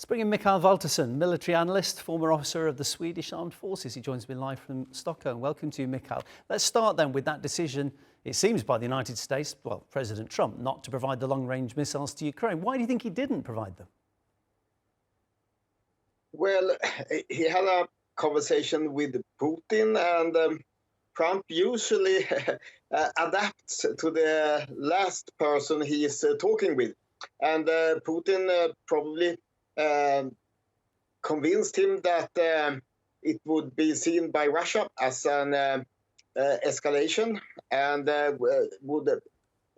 Let's bring in Mikael Valtersson, military analyst, former officer of the Swedish Armed Forces. He joins me live from Stockholm. Welcome to you, Mikael. Let's start then with that decision, it seems, by the United States, well, President Trump, not to provide the long-range missiles to Ukraine. Why do you think he didn't provide them? Well, he had a conversation with Putin, and Trump usually adapts to the last person he is talking with. And Putin probably convinced him that it would be seen by Russia as an escalation and would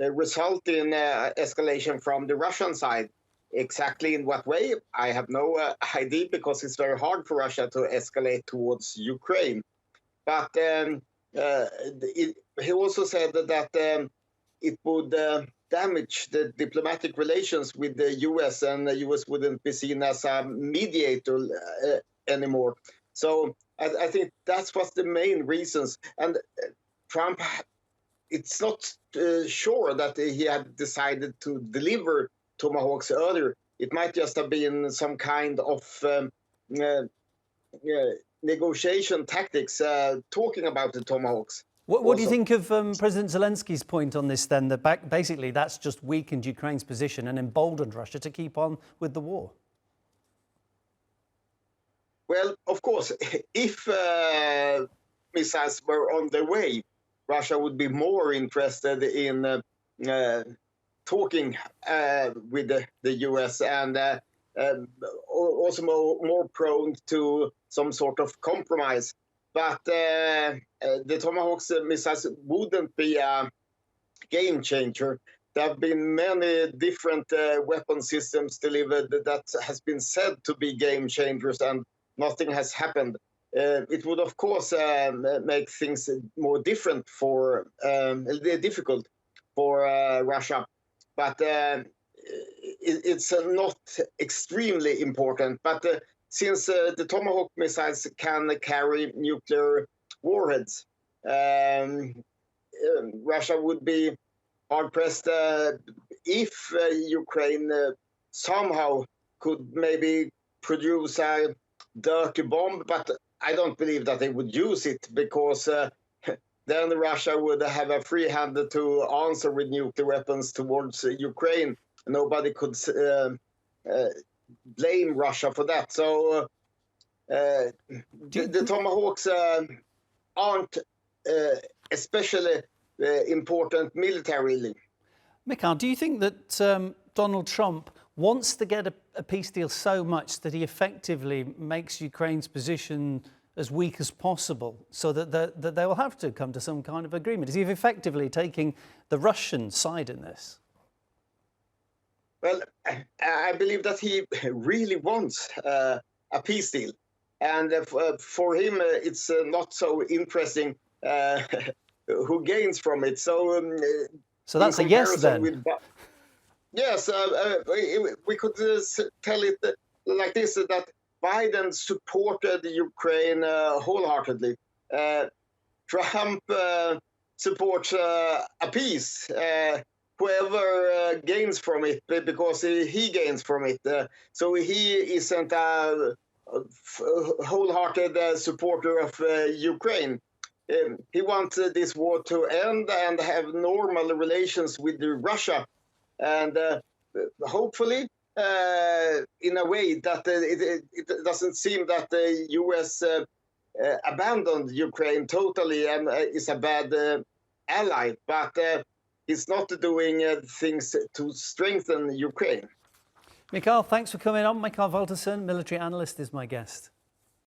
result in escalation from the Russian side. Exactly in what way, I have no idea, because it's very hard for Russia to escalate towards Ukraine. But he also said that it would damage the diplomatic relations with the US, and the US wouldn't be seen as a mediator anymore. So I think that's what's the main reasons. And Trump, it's not sure that he had decided to deliver Tomahawks earlier. It might just have been some kind of negotiation tactics talking about the Tomahawks. What do you think of President Zelensky's point on this then, that basically that's just weakened Ukraine's position and emboldened Russia to keep on with the war? Well, of course, if missiles were on their way, Russia would be more interested in talking with the US, and also more prone to some sort of compromise. But the Tomahawks missiles wouldn't be a game changer. There have been many different weapon systems delivered that has been said to be game changers, and nothing has happened. It would, of course, make things more difficult for Russia. But it's not extremely important. But since the Tomahawk missiles can carry nuclear warheads, Russia would be hard-pressed if Ukraine somehow could maybe produce a dirty bomb. But I don't believe that they would use it, because then Russia would have a free hand to answer with nuclear weapons towards Ukraine. Nobody could blame Russia for that. So the Tomahawks aren't especially important militarily. Mikael, do you think that Donald Trump wants to get a peace deal so much that he effectively makes Ukraine's position as weak as possible, so that they will have to come to some kind of agreement? Is he effectively taking the Russian side in this? Well, I believe that he really wants a peace deal. And for him, it's not so interesting who gains from it. So that's a yes then? Yes, we could tell it like this, that Biden supported Ukraine wholeheartedly. Trump supports a peace. Whoever gains from it, because he gains from it. So he isn't a wholehearted supporter of Ukraine. He wants this war to end and have normal relations with Russia. And hopefully, in a way that it doesn't seem that the US abandoned Ukraine totally and is a bad ally, but he's not doing things to strengthen Ukraine. Mikael, thanks for coming on. Mikael Valtersson, military analyst, is my guest.